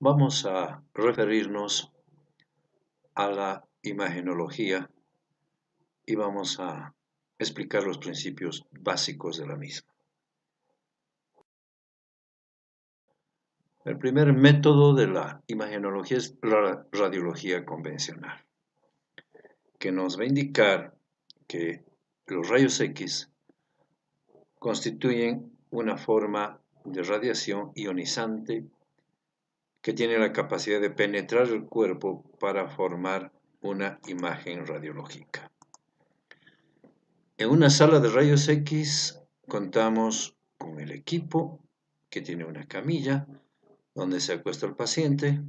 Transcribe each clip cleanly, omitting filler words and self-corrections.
vamos a referirnos a la imagenología y vamos a explicar los principios básicos de la misma. El primer método de la imagenología es la radiología convencional, que nos va a indicar que los rayos X constituyen una forma de radiación ionizante que tiene la capacidad de penetrar el cuerpo para formar una imagen radiológica. En una sala de rayos X contamos con el equipo que tiene una camilla donde se acuesta el paciente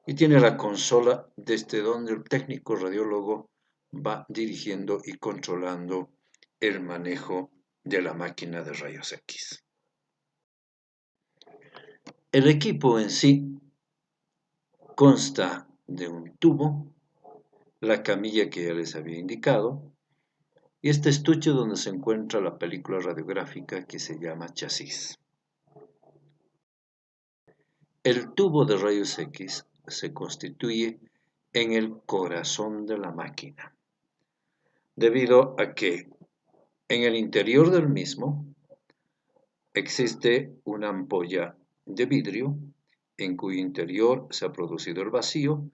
y tiene la consola desde donde el técnico radiólogo va dirigiendo y controlando el manejo de la máquina de rayos X. El equipo en sí consta de un tubo, la camilla que ya les había indicado, y este estuche donde se encuentra la película radiográfica que se llama chasis. El tubo de rayos X se constituye en el corazón de la máquina, debido a que en el interior del mismo existe una ampolla de vidrio en cuyo interior se ha producido el vacío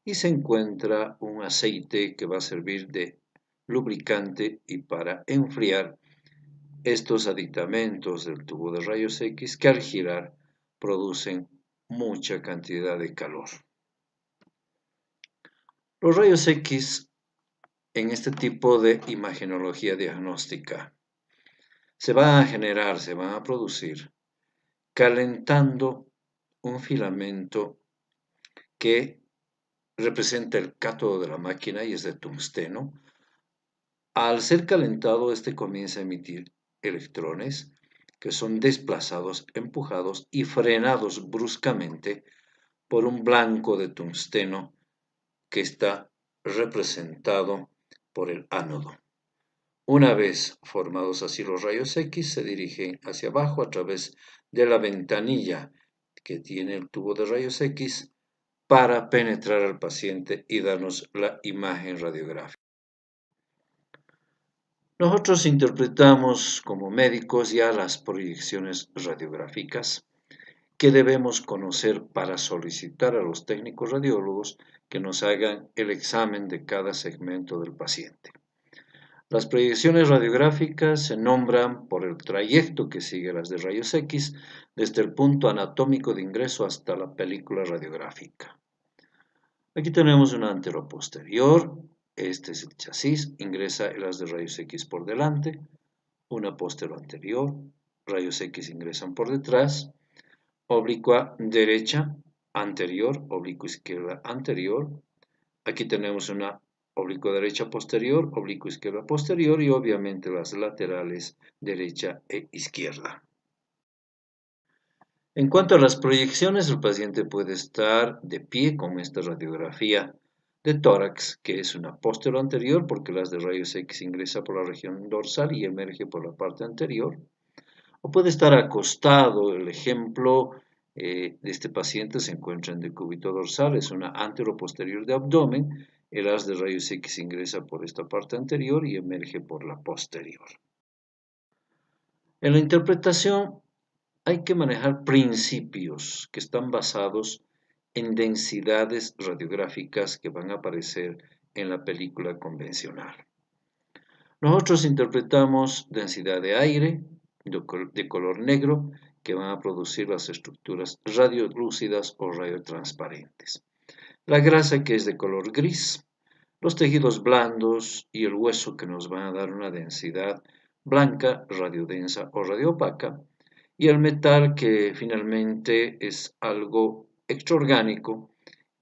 y se encuentra un aceite que va a servir de lubricante y para enfriar estos aditamentos del tubo de rayos X que al girar producen mucha cantidad de calor. Los rayos X en este tipo de imagenología diagnóstica se van a producir calentando un filamento que representa el cátodo de la máquina y es de tungsteno. Al ser calentado, este comienza a emitir electrones que son desplazados, empujados y frenados bruscamente por un blanco de tungsteno que está representado por el ánodo. Una vez formados así los rayos X, se dirigen hacia abajo a través de la ventanilla que tiene el tubo de rayos X para penetrar al paciente y darnos la imagen radiográfica. Nosotros interpretamos como médicos ya las proyecciones radiográficas que debemos conocer para solicitar a los técnicos radiólogos que nos hagan el examen de cada segmento del paciente. Las proyecciones radiográficas se nombran por el trayecto que sigue las de rayos X desde el punto anatómico de ingreso hasta la película radiográfica. Aquí tenemos una anteroposterior, este es el chasis, ingresa el haz de rayos X por delante, una posterior, rayos X ingresan por detrás, oblicua derecha, anterior, oblicua izquierda, anterior. Aquí tenemos una oblicua derecha posterior, oblicua izquierda posterior y obviamente las laterales derecha e izquierda. En cuanto a las proyecciones, el paciente puede estar de pie con esta radiografía de tórax, que es una posterior anterior porque las de rayos X ingresa por la región dorsal y emerge por la parte anterior. O puede estar acostado. El ejemplo de este paciente se encuentra en decúbito dorsal, es una anteroposterior de abdomen. El haz de rayos X ingresa por esta parte anterior y emerge por la posterior. En la interpretación hay que manejar principios que están basados en densidades radiográficas que van a aparecer en la película convencional. Nosotros interpretamos densidad de aire de color negro que van a producir las estructuras radiolúcidas o radiotransparentes. La grasa que es de color gris, los tejidos blandos y el hueso que nos van a dar una densidad blanca, radiodensa o radioopaca, y el metal que finalmente es algo extraorgánico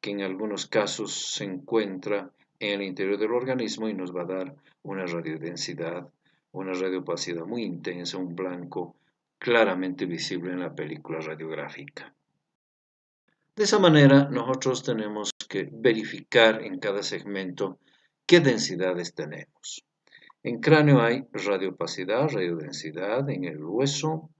que en algunos casos se encuentra en el interior del organismo y nos va a dar una radiodensidad, una radiopacidad muy intensa, un blanco claramente visible en la película radiográfica. De esa manera nosotros tenemos que verificar en cada segmento qué densidades tenemos. En cráneo hay radiopacidad, radiodensidad, en el hueso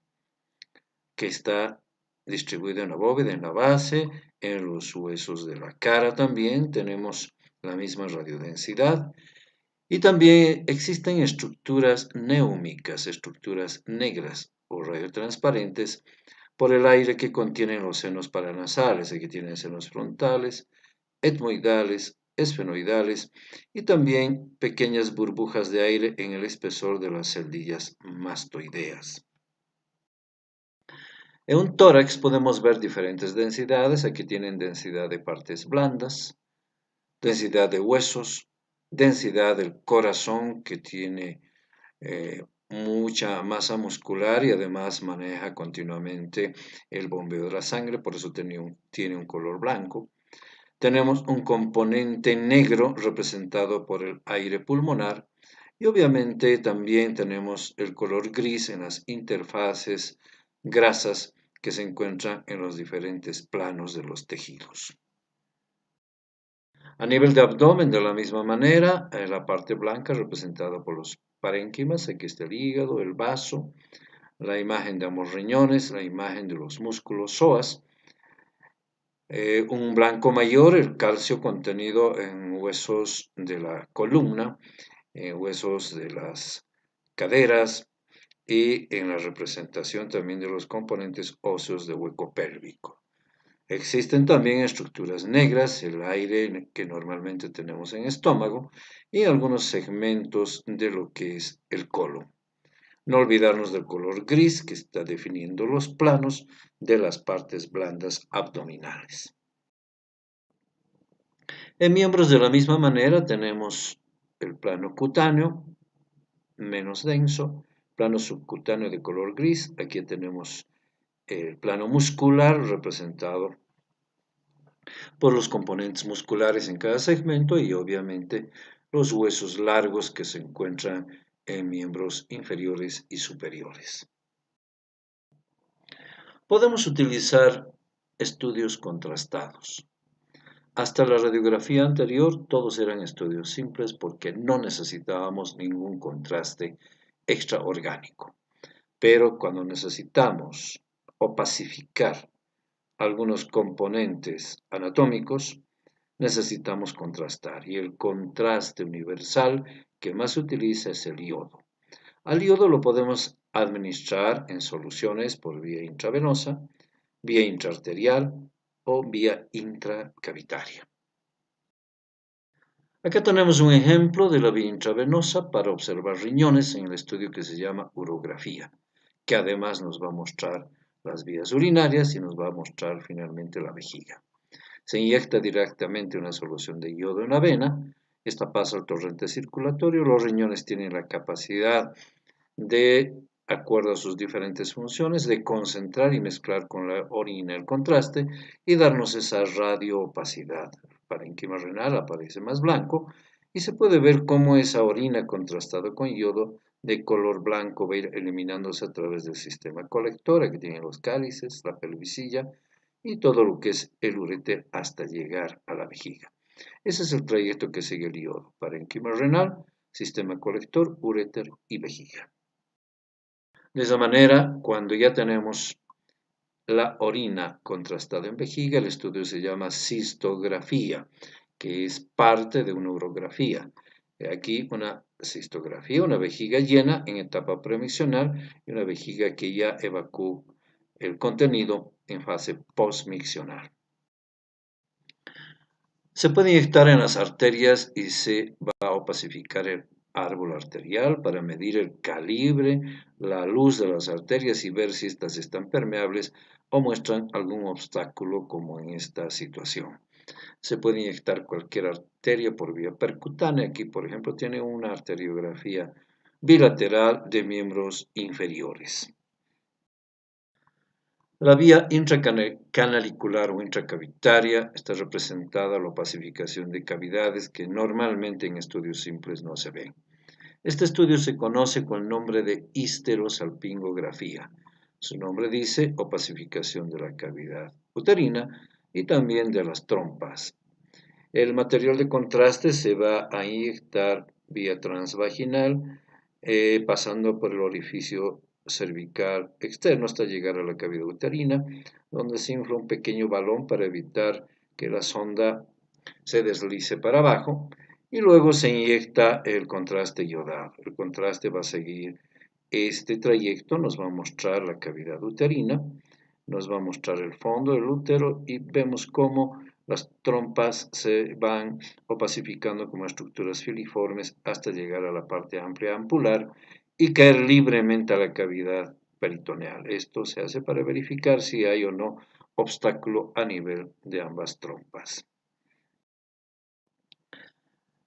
que está distribuido en la bóveda, en la base, en los huesos de la cara también tenemos la misma radiodensidad. Y también existen estructuras neúmicas, estructuras negras o radiotransparentes por el aire que contienen los senos paranasales, que tienen senos frontales, etmoidales, esfenoidales y también pequeñas burbujas de aire en el espesor de las celdillas mastoideas. En un tórax podemos ver diferentes densidades. Aquí tienen densidad de partes blandas, densidad de huesos, densidad del corazón que tiene mucha masa muscular y además maneja continuamente el bombeo de la sangre, por eso tiene un color blanco. Tenemos un componente negro representado por el aire pulmonar y obviamente también tenemos el color gris en las interfaces grasas que se encuentran en los diferentes planos de los tejidos. A nivel de abdomen, de la misma manera, la parte blanca representada por los parénquimas, aquí está el hígado, el vaso, la imagen de ambos riñones, la imagen de los músculos psoas, un blanco mayor, el calcio contenido en huesos de la columna, en huesos de las caderas y en la representación también de los componentes óseos de hueco pélvico. Existen también estructuras negras, el aire que normalmente tenemos en el estómago y algunos segmentos de lo que es el colon. No olvidarnos del color gris que está definiendo los planos de las partes blandas abdominales. En miembros de la misma manera tenemos el plano cutáneo, menos denso, plano subcutáneo de color gris, aquí tenemos el plano muscular representado por los componentes musculares en cada segmento y obviamente los huesos largos que se encuentran en miembros inferiores y superiores. Podemos utilizar estudios contrastados. Hasta la radiografía anterior todos eran estudios simples porque no necesitábamos ningún contraste extraorgánico. Pero cuando necesitamos opacificar algunos componentes anatómicos, necesitamos contrastar y el contraste universal que más se utiliza es el yodo. Al yodo lo podemos administrar en soluciones por vía intravenosa, vía intraarterial o vía intracavitaria. Acá tenemos un ejemplo de la vía intravenosa para observar riñones en el estudio que se llama urografía, que además nos va a mostrar las vías urinarias y nos va a mostrar finalmente la vejiga. Se inyecta directamente una solución de yodo en la vena, esta pasa al torrente circulatorio, los riñones tienen la capacidad de, acuerdo a sus diferentes funciones, de concentrar y mezclar con la orina el contraste y darnos esa radioopacidad. El parénquima renal aparece más blanco y se puede ver cómo esa orina contrastada con yodo de color blanco va a ir eliminándose a través del sistema colector, que tiene los cálices, la pelvisilla y todo lo que es el uréter hasta llegar a la vejiga. Ese es el trayecto que sigue el yodo: parénquima renal, sistema colector, uréter y vejiga. De esa manera, cuando ya tenemos la orina contrastada en vejiga, el estudio se llama cistografía, que es parte de una urografía. Aquí una cistografía, una vejiga llena en etapa premiccional y una vejiga que ya evacuó el contenido en fase postmiccional. Se puede inyectar en las arterias y se va a opacificar el árbol arterial para medir el calibre, la luz de las arterias y ver si estas están permeables o muestran algún obstáculo como en esta situación. Se puede inyectar cualquier arteria por vía percutánea. Aquí, por ejemplo, tiene una arteriografía bilateral de miembros inferiores. La vía intracanalicular o intracavitaria está representada la opacificación de cavidades que normalmente en estudios simples no se ven. Este estudio se conoce con el nombre de histerosalpingografía. Su nombre dice opacificación de la cavidad uterina y también de las trompas. El material de contraste se va a inyectar vía transvaginal, pasando por el orificio cervical externo hasta llegar a la cavidad uterina, donde se infla un pequeño balón para evitar que la sonda se deslice para abajo y luego se inyecta el contraste iodado. El contraste va a seguir este trayecto, nos va a mostrar la cavidad uterina, nos va a mostrar el fondo del útero y vemos cómo las trompas se van opacificando como estructuras filiformes hasta llegar a la parte amplia ampular y caer libremente a la cavidad peritoneal. Esto se hace para verificar si hay o no obstáculo a nivel de ambas trompas.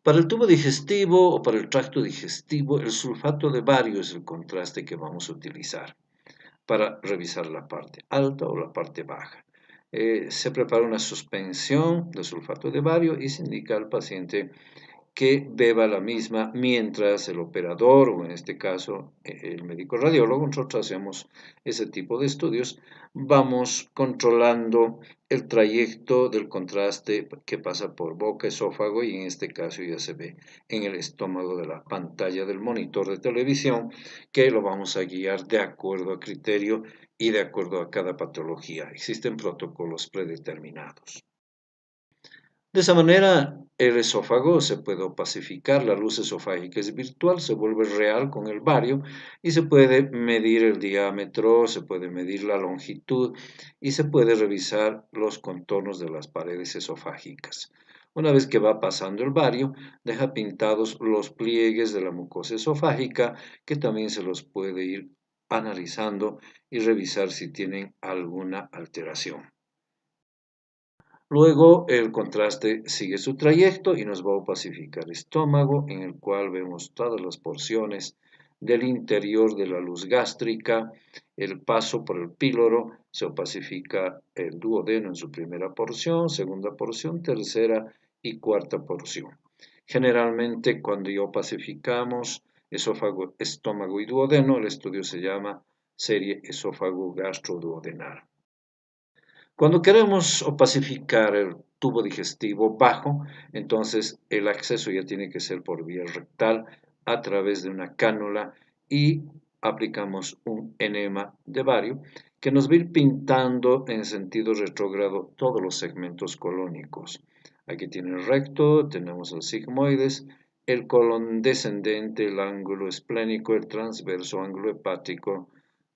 Para el tubo digestivo o para el tracto digestivo, el sulfato de bario es el contraste que vamos a utilizar para revisar la parte alta o la parte baja. Se prepara una suspensión de sulfato de bario y se indica al paciente que beba la misma mientras el operador, o en este caso el médico radiólogo, nosotros hacemos ese tipo de estudios, vamos controlando el trayecto del contraste que pasa por boca, esófago y en este caso ya se ve en el estómago de la pantalla del monitor de televisión que lo vamos a guiar de acuerdo a criterio y de acuerdo a cada patología. Existen protocolos predeterminados. De esa manera, el esófago se puede opacificar, la luz esofágica es virtual, se vuelve real con el bario y se puede medir el diámetro, se puede medir la longitud y se puede revisar los contornos de las paredes esofágicas. Una vez que va pasando el bario, deja pintados los pliegues de la mucosa esofágica que también se los puede ir analizando y revisar si tienen alguna alteración. Luego el contraste sigue su trayecto y nos va a opacificar estómago, en el cual vemos todas las porciones del interior de la luz gástrica, el paso por el píloro, se opacifica el duodeno en su primera porción, segunda porción, tercera y cuarta porción. Generalmente cuando ya opacificamos esófago, estómago y duodeno, el estudio se llama serie esófago gastroduodenal. Cuando queremos opacificar el tubo digestivo bajo, entonces el acceso ya tiene que ser por vía rectal a través de una cánula y aplicamos un enema de bario que nos va a ir pintando en sentido retrógrado todos los segmentos colónicos. Aquí tiene el recto, tenemos el sigmoides, el colon descendente, el ángulo esplénico, el transverso, ángulo hepático,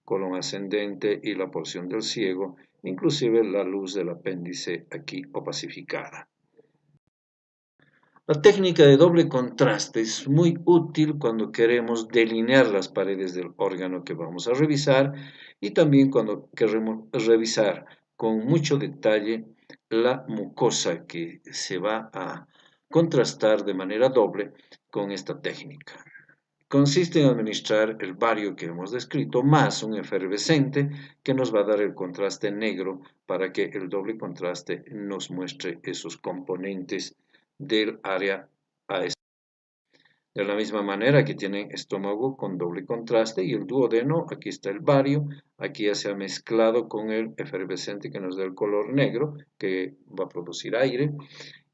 colon ascendente y la porción del ciego, inclusive la luz del apéndice aquí opacificada. La técnica de doble contraste es muy útil cuando queremos delinear las paredes del órgano que vamos a revisar y también cuando queremos revisar con mucho detalle la mucosa que se va a contrastar de manera doble con esta técnica. Consiste en administrar el bario que hemos descrito más un efervescente que nos va a dar el contraste negro para que el doble contraste nos muestre esos componentes del área a. De la misma manera que tienen estómago con doble contraste y el duodeno, aquí está el bario, aquí ya se ha mezclado con el efervescente que nos da el color negro que va a producir aire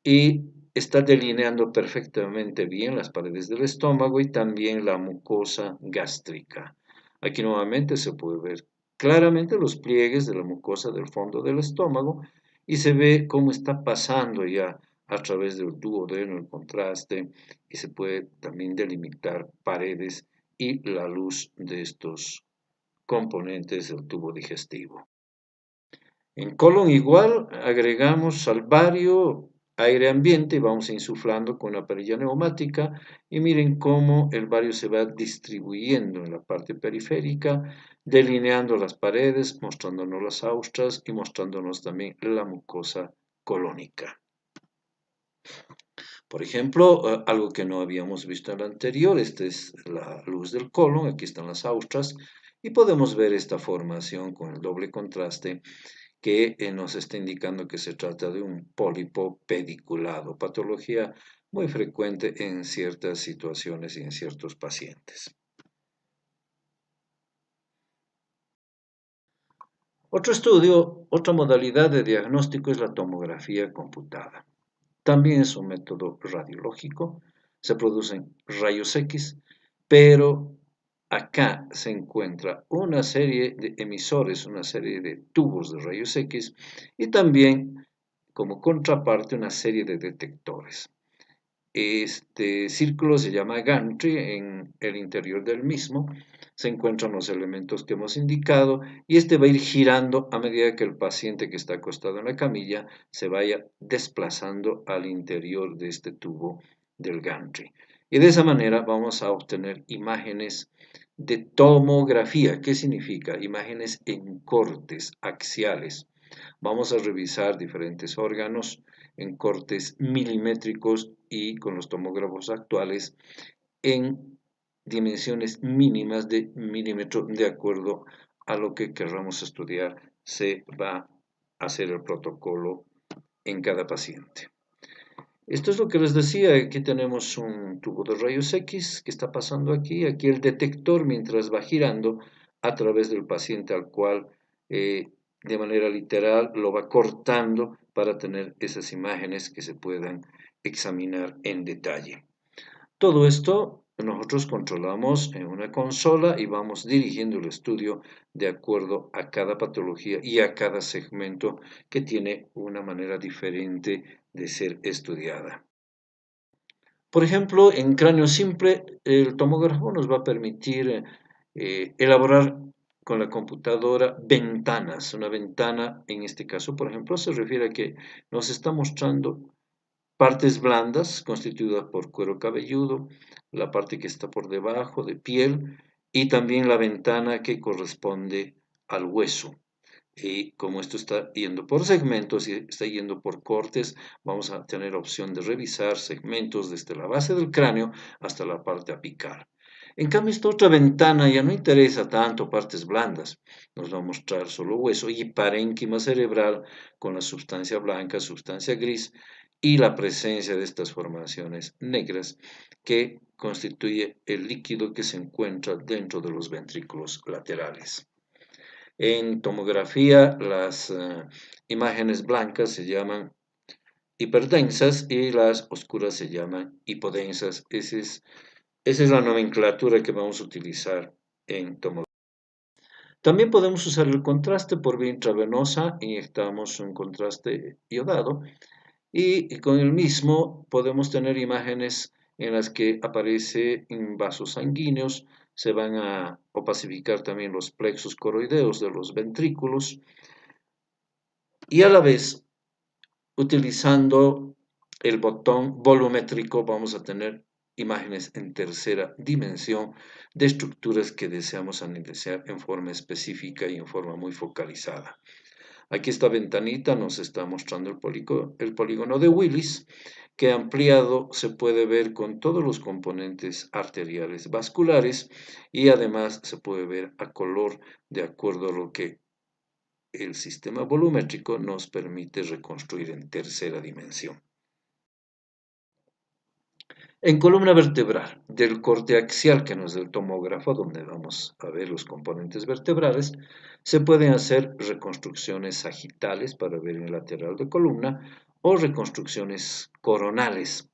y está delineando perfectamente bien las paredes del estómago y también la mucosa gástrica. Aquí nuevamente se puede ver claramente los pliegues de la mucosa del fondo del estómago y se ve cómo está pasando ya a través del duodeno el contraste y se puede también delimitar paredes y la luz de estos componentes del tubo digestivo. En colon igual agregamos al bario aire ambiente y vamos insuflando con una perilla neumática y miren cómo el bario se va distribuyendo en la parte periférica, delineando las paredes, mostrándonos las austras y mostrándonos también la mucosa colónica. Por ejemplo, algo que no habíamos visto en la anterior, esta es la luz del colon, aquí están las austras y podemos ver esta formación con el doble contraste que nos está indicando que se trata de un pólipo pediculado, patología muy frecuente en ciertas situaciones y en ciertos pacientes. Otro estudio, otra modalidad de diagnóstico es la tomografía computada. También es un método radiológico, se producen rayos X, pero acá se encuentra una serie de emisores, una serie de tubos de rayos X y también como contraparte una serie de detectores. Este círculo se llama gantry, en el interior del mismo se encuentran los elementos que hemos indicado y este va a ir girando a medida que el paciente que está acostado en la camilla se vaya desplazando al interior de este tubo del gantry. Y de esa manera vamos a obtener imágenes de tomografía. ¿Qué significa? Imágenes en cortes axiales. Vamos a revisar diferentes órganos en cortes milimétricos y con los tomógrafos actuales en dimensiones mínimas de milímetro de acuerdo a lo que querramos estudiar. Se va a hacer el protocolo en cada paciente. Esto es lo que les decía, aquí tenemos un tubo de rayos X que está pasando aquí, aquí el detector mientras va girando a través del paciente al cual de manera literal lo va cortando para tener esas imágenes que se puedan examinar en detalle. Todo esto nosotros controlamos en una consola y vamos dirigiendo el estudio de acuerdo a cada patología y a cada segmento que tiene una manera diferente de ser estudiada. Por ejemplo, en cráneo simple, el tomógrafo nos va a permitir elaborar con la computadora ventanas. Una ventana, en este caso, por ejemplo, se refiere a que nos está mostrando partes blandas constituidas por cuero cabelludo, la parte que está por debajo de piel y también la ventana que corresponde al hueso. Y como esto está yendo por segmentos y está yendo por cortes, vamos a tener opción de revisar segmentos desde la base del cráneo hasta la parte apical. En cambio, esta otra ventana ya no interesa tanto partes blandas, nos va a mostrar solo hueso y parénquima cerebral con la sustancia blanca, sustancia gris y la presencia de estas formaciones negras que constituye el líquido que se encuentra dentro de los ventrículos laterales. En tomografía, las imágenes blancas se llaman hiperdensas y las oscuras se llaman hipodensas. Esa es la nomenclatura que vamos a utilizar en tomografía. También podemos usar el contraste por vía intravenosa, inyectamos un contraste iodado y con el mismo podemos tener imágenes en las que aparecen vasos sanguíneos, se van a opacificar también los plexos coroideos de los ventrículos y a la vez, utilizando el botón volumétrico, vamos a tener imágenes en tercera dimensión de estructuras que deseamos analizar en forma específica y en forma muy focalizada. Aquí esta ventanita nos está mostrando el polígono de Willis, que ampliado se puede ver con todos los componentes arteriales vasculares y además se puede ver a color de acuerdo a lo que el sistema volumétrico nos permite reconstruir en tercera dimensión. En columna vertebral del corte axial, que nos da el tomógrafo, donde vamos a ver los componentes vertebrales, se pueden hacer reconstrucciones sagitales para ver el lateral de columna o reconstrucciones coronales.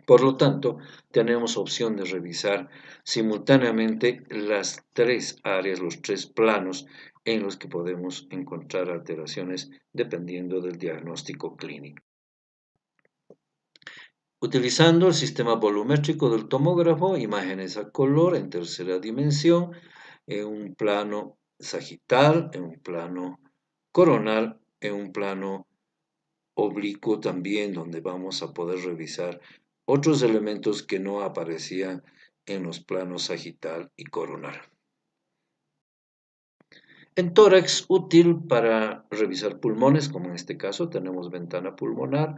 Por lo tanto, tenemos opción de revisar simultáneamente las tres áreas, los tres planos en los que podemos encontrar alteraciones dependiendo del diagnóstico clínico. Utilizando el sistema volumétrico del tomógrafo, imágenes a color en tercera dimensión, en un plano sagital, en un plano coronal, en un plano oblicuo también, donde vamos a poder revisar otros elementos que no aparecían en los planos sagital y coronal. En tórax, útil para revisar pulmones, como en este caso tenemos ventana pulmonar,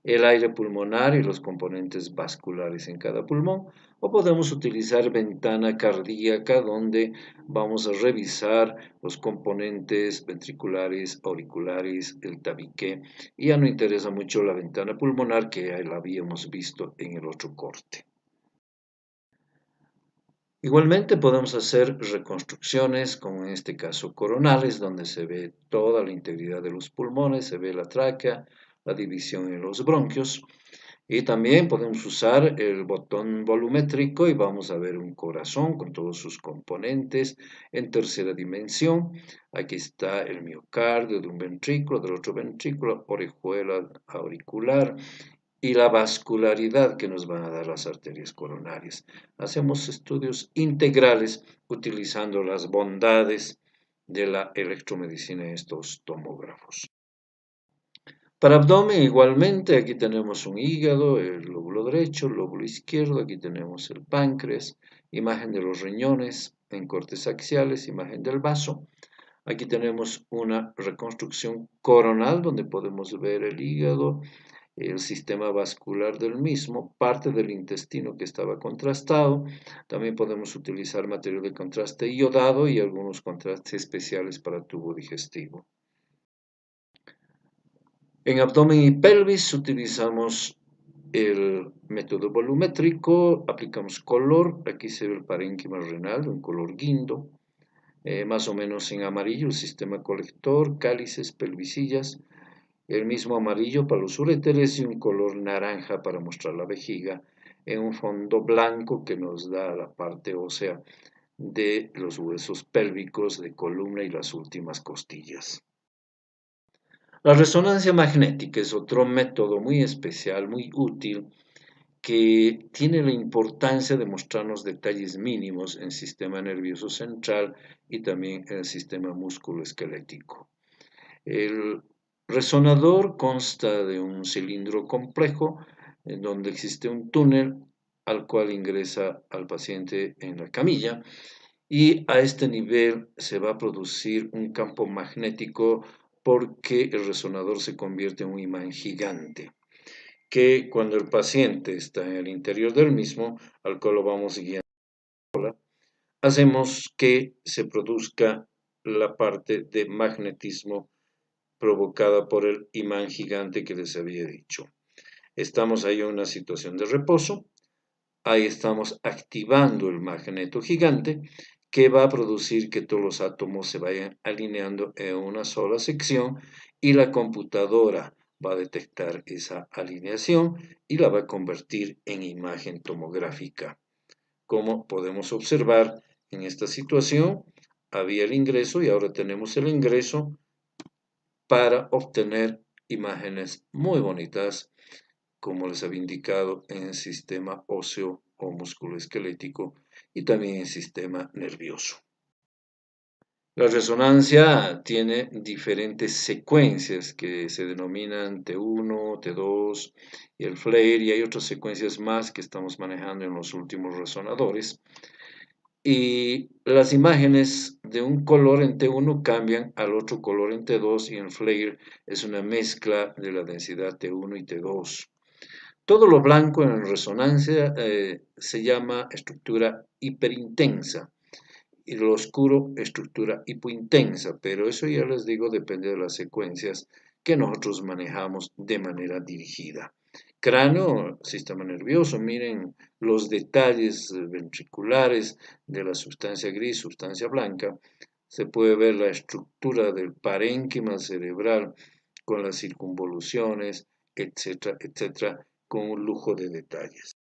el aire pulmonar y los componentes vasculares en cada pulmón, o podemos utilizar ventana cardíaca, donde vamos a revisar los componentes ventriculares, auriculares, el tabique, y ya no interesa mucho la ventana pulmonar, que ya la habíamos visto en el otro corte. Igualmente podemos hacer reconstrucciones, como en este caso coronales, donde se ve toda la integridad de los pulmones, se ve la tráquea, la división en los bronquios. Y también podemos usar el botón volumétrico y vamos a ver un corazón con todos sus componentes en tercera dimensión. Aquí está el miocardio de un ventrículo, del otro ventrículo, orejuela auricular y la vascularidad que nos van a dar las arterias coronarias. Hacemos estudios integrales utilizando las bondades de la electromedicina en estos tomógrafos. Para abdomen igualmente, aquí tenemos un hígado, el lóbulo derecho, el lóbulo izquierdo, aquí tenemos el páncreas, imagen de los riñones en cortes axiales, imagen del vaso. Aquí tenemos una reconstrucción coronal donde podemos ver el hígado, el sistema vascular del mismo, parte del intestino que estaba contrastado. También podemos utilizar material de contraste iodado y algunos contrastes especiales para tubo digestivo. En abdomen y pelvis utilizamos el método volumétrico, aplicamos color, aquí se ve el parénquima renal de un color guindo, más o menos en amarillo el sistema colector, cálices, pelvisillas, el mismo amarillo para los uréteres y un color naranja para mostrar la vejiga, en un fondo blanco que nos da la parte ósea de los huesos pélvicos, de columna y las últimas costillas. La resonancia magnética es otro método muy especial, muy útil, que tiene la importancia de mostrarnos detalles mínimos en el sistema nervioso central y también en el sistema musculoesquelético. El resonador consta de un cilindro complejo en donde existe un túnel al cual ingresa al paciente en la camilla y a este nivel se va a producir un campo magnético porque el resonador se convierte en un imán gigante que cuando el paciente está en el interior del mismo, al cual lo vamos guiando, hacemos que se produzca la parte de magnetismo provocada por el imán gigante que les había dicho. Estamos ahí en una situación de reposo, ahí estamos activando el magneto gigante que va a producir que todos los átomos se vayan alineando en una sola sección y la computadora va a detectar esa alineación y la va a convertir en imagen tomográfica. Como podemos observar en esta situación, había el ingreso y ahora tenemos el ingreso para obtener imágenes muy bonitas, como les había indicado, en el sistema óseo o musculoesquelético y también en el sistema nervioso. La resonancia tiene diferentes secuencias que se denominan T1, T2 y el FLAIR, y hay otras secuencias más que estamos manejando en los últimos resonadores. Y las imágenes de un color en T1 cambian al otro color en T2 y en FLAIR es una mezcla de la densidad T1 y T2. Todo lo blanco en resonancia se llama estructura hiperintensa y lo oscuro estructura hipointensa, pero eso ya les digo depende de las secuencias que nosotros manejamos de manera dirigida. Cráneo, sistema nervioso, miren los detalles ventriculares de la sustancia gris, sustancia blanca. Se puede ver la estructura del parénquima cerebral con las circunvoluciones, etcétera, etcétera, con un lujo de detalles.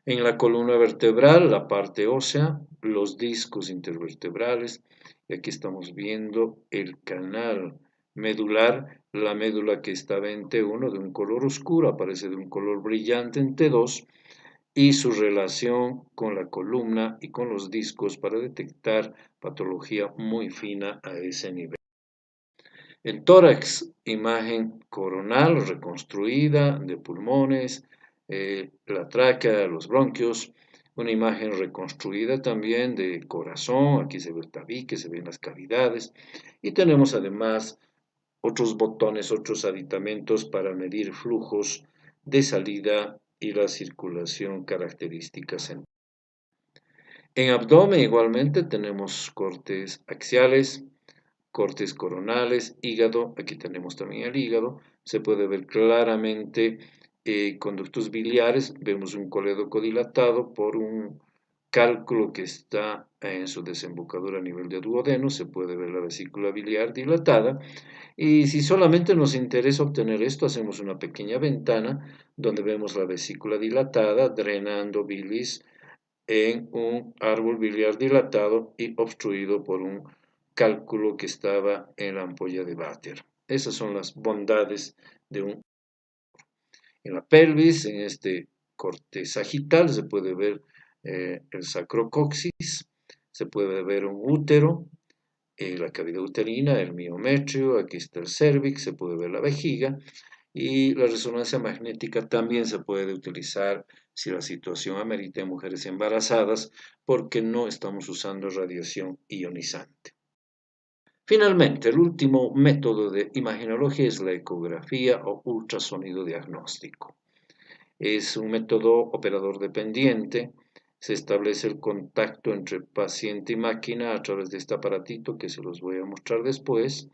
En la columna vertebral, la parte ósea, los discos intervertebrales, y aquí estamos viendo el canal medular, la médula que estaba en T1 de un color oscuro, aparece de un color brillante en T2, y su relación con la columna y con los discos para detectar patología muy fina a ese nivel. El tórax, imagen coronal reconstruida de pulmones, la tráquea, los bronquios, una imagen reconstruida también de corazón, aquí se ve el tabique, se ven las cavidades, y tenemos además otros botones, otros aditamentos para medir flujos de salida y la circulación características. En abdomen igualmente tenemos cortes axiales, cortes coronales, hígado, aquí tenemos también el hígado, se puede ver claramente conductos biliares, vemos un colédoco dilatado por un cálculo que está en su desembocadura a nivel de duodeno, se puede ver la vesícula biliar dilatada. Y si solamente nos interesa obtener esto, hacemos una pequeña ventana donde vemos la vesícula dilatada drenando bilis en un árbol biliar dilatado y obstruido por un cálculo que estaba en la ampolla de váter. Esas son las bondades de un... En la pelvis, en este corte sagital, se puede ver el sacrocoxis, se puede ver un útero, la cavidad uterina, el miometrio, aquí está el cérvix, se puede ver la vejiga, y la resonancia magnética también se puede utilizar si la situación amerita en mujeres embarazadas, porque no estamos usando radiación ionizante. Finalmente, el último método de imagenología es la ecografía o ultrasonido diagnóstico. Es un método operador dependiente. Se establece el contacto entre paciente y máquina a través de este aparatito que se los voy a mostrar después.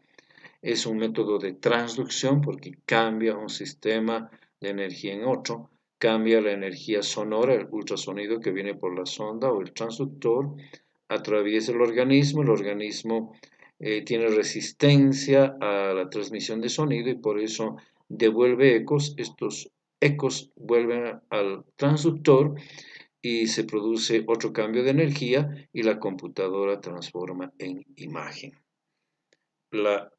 Es un método de transducción porque cambia un sistema de energía en otro, cambia la energía sonora, el ultrasonido que viene por la sonda o el transductor, atraviesa el organismo tiene resistencia a la transmisión de sonido y por eso devuelve ecos. Estos ecos vuelven al transductor y se produce otro cambio de energía y la computadora transforma en imagen. La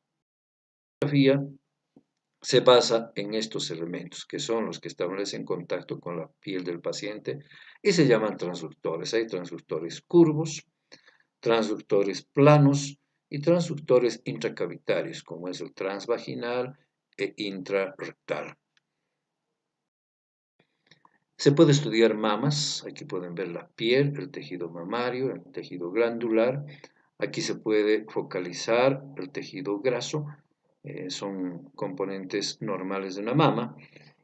fotografía se basa en estos elementos, que son los que establecen contacto con la piel del paciente y se llaman transductores. Hay transductores curvos, transductores planos y transductores intracavitarios, como es el transvaginal e intrarrectal. Se puede estudiar mamas, aquí pueden ver la piel, el tejido mamario, el tejido glandular. Aquí se puede focalizar el tejido graso, son componentes normales de una mama.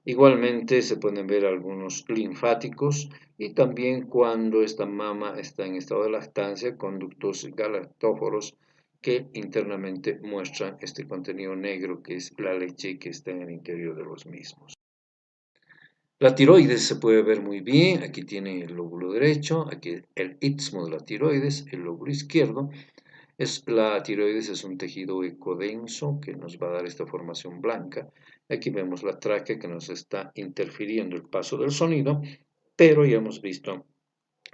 Igualmente se pueden ver algunos linfáticos y también cuando esta mama está en estado de lactancia, conductos galactóforos que internamente muestran este contenido negro que es la leche que está en el interior de los mismos. La tiroides se puede ver muy bien, aquí tiene el lóbulo derecho, aquí el istmo de la tiroides, el lóbulo izquierdo. La tiroides es un tejido ecodenso que nos va a dar esta formación blanca. Aquí vemos la tráquea que nos está interfiriendo el paso del sonido, pero ya hemos visto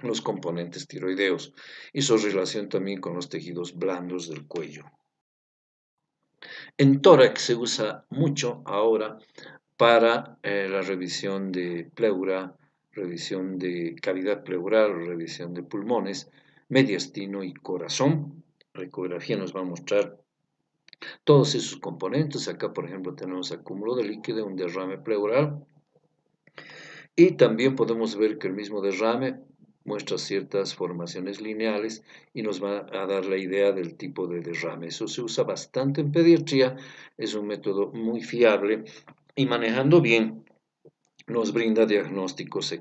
los componentes tiroideos y su relación también con los tejidos blandos del cuello. En tórax se usa mucho ahora para la revisión de pleura, revisión de cavidad pleural, revisión de pulmones, mediastino y corazón. La ecografía nos va a mostrar todos esos componentes. Acá, por ejemplo, tenemos acúmulo de líquido, un derrame pleural. Y también podemos ver que el mismo derrame muestra ciertas formaciones lineales y nos va a dar la idea del tipo de derrame. Eso se usa bastante en pediatría, es un método muy fiable y manejando bien nos brinda diagnósticos.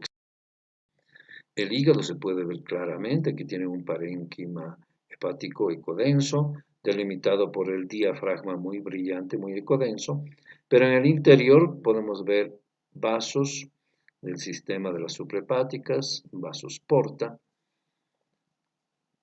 El hígado se puede ver claramente, aquí tiene un parénquima hepático ecodenso, delimitado por el diafragma muy brillante, muy ecodenso, pero en el interior podemos ver vasos del sistema de las suprahepáticas, vasos porta,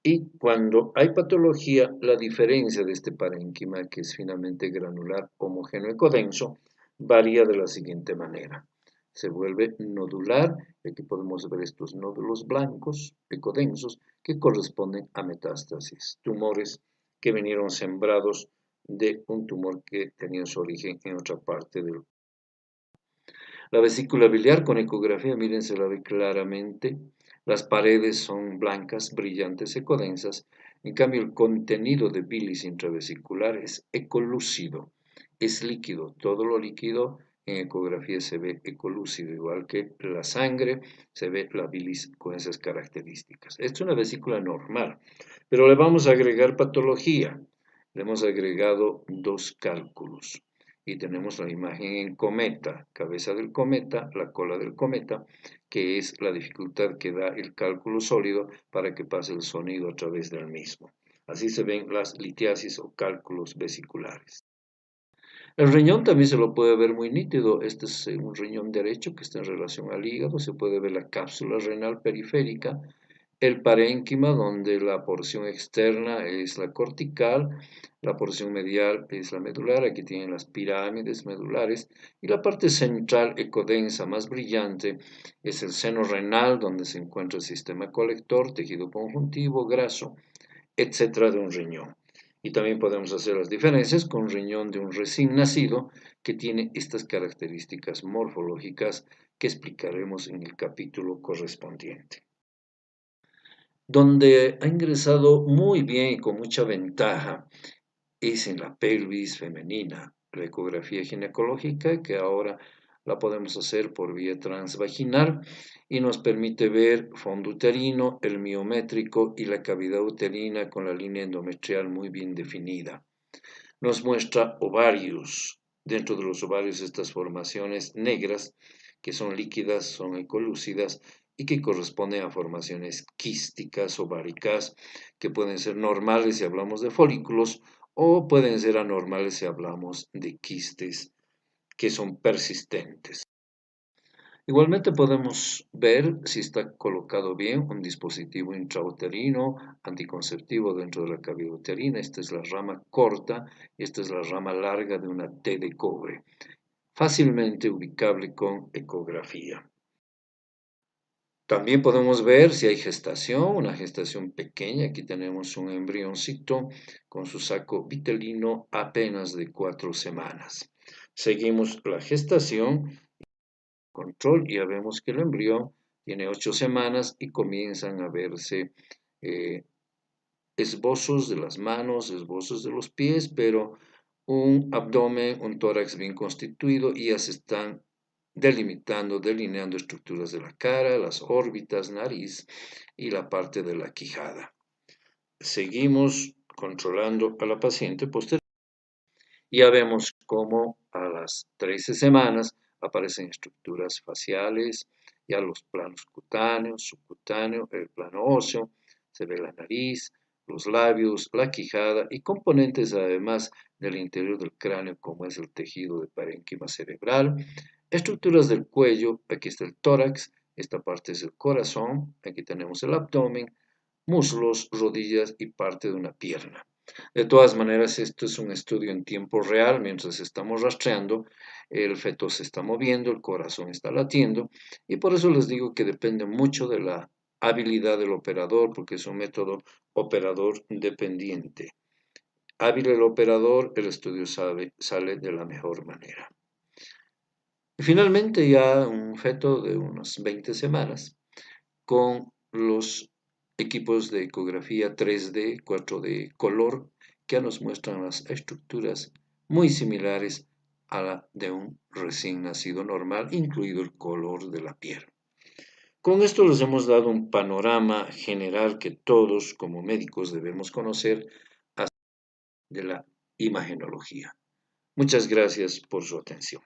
y cuando hay patología, la diferencia de este parénquima, que es finamente granular homogéneo ecodenso, varía de la siguiente manera. Se vuelve nodular, y aquí podemos ver estos nódulos blancos ecodensos que corresponden a metástasis, tumores que vinieron sembrados de un tumor que tenía su origen en otra parte del cuerpo. La vesícula biliar con ecografía, miren, se la ve claramente. Las paredes son blancas, brillantes, ecodensas. En cambio, el contenido de bilis intravesicular es ecolúcido, es líquido. Todo lo líquido en ecografía se ve ecolúcido, igual que la sangre, se ve la bilis con esas características. Esta es una vesícula normal, pero le vamos a agregar patología. Le hemos agregado dos cálculos y tenemos la imagen en cometa, cabeza del cometa, la cola del cometa, que es la dificultad que da el cálculo sólido para que pase el sonido a través del mismo. Así se ven las litiasis o cálculos vesiculares. El riñón también se lo puede ver muy nítido. Este es un riñón derecho que está en relación al hígado. Se puede ver la cápsula renal periférica, el parénquima, donde la porción externa es la cortical, la porción medial es la medular, aquí tienen las pirámides medulares, y la parte central ecodensa más brillante es el seno renal, donde se encuentra el sistema colector, tejido conjuntivo, graso, etcétera, de un riñón. Y también podemos hacer las diferencias con un riñón de un recién nacido que tiene estas características morfológicas que explicaremos en el capítulo correspondiente. Donde ha ingresado muy bien y con mucha ventaja es en la pelvis femenina, la ecografía ginecológica, que ahora la podemos hacer por vía transvaginal y nos permite ver fondo uterino, el miométrico y la cavidad uterina con la línea endometrial muy bien definida. Nos muestra ovarios. Dentro de los ovarios estas formaciones negras, que son líquidas, son ecolúcidas y que corresponden a formaciones quísticas ováricas, que pueden ser normales si hablamos de folículos o pueden ser anormales si hablamos de quistes que son persistentes. Igualmente podemos ver si está colocado bien un dispositivo intrauterino anticonceptivo dentro de la cavidad uterina. Esta es la rama corta y esta es la rama larga de una T de cobre, fácilmente ubicable con ecografía. También podemos ver si hay gestación, una gestación pequeña. Aquí tenemos un embrioncito con su saco vitelino apenas de 4 semanas. Seguimos la gestación, control, y ya vemos que el embrión tiene 8 semanas y comienzan a verse esbozos de las manos, esbozos de los pies, pero un abdomen, un tórax bien constituido y ya se están delimitando, delineando estructuras de la cara, las órbitas, nariz y la parte de la quijada. Seguimos controlando a la paciente posterior. Ya vemos cómo a las 13 semanas aparecen estructuras faciales, ya los planos cutáneos, subcutáneo, el plano óseo, se ve la nariz, los labios, la quijada y componentes además del interior del cráneo como es el tejido de parénquima cerebral, estructuras del cuello, aquí está el tórax, esta parte es el corazón, aquí tenemos el abdomen, muslos, rodillas y parte de una pierna. De todas maneras, esto es un estudio en tiempo real, mientras estamos rastreando, el feto se está moviendo, el corazón está latiendo, y por eso les digo que depende mucho de la habilidad del operador, porque es un método operador dependiente. Hábil el operador, el estudio sale de la mejor manera. Y finalmente ya un feto de unas 20 semanas con los equipos de ecografía 3D, 4D color que nos muestran las estructuras muy similares a la de un recién nacido normal, incluido el color de la piel. Con esto les hemos dado un panorama general que todos como médicos debemos conocer de la imagenología. Muchas gracias por su atención.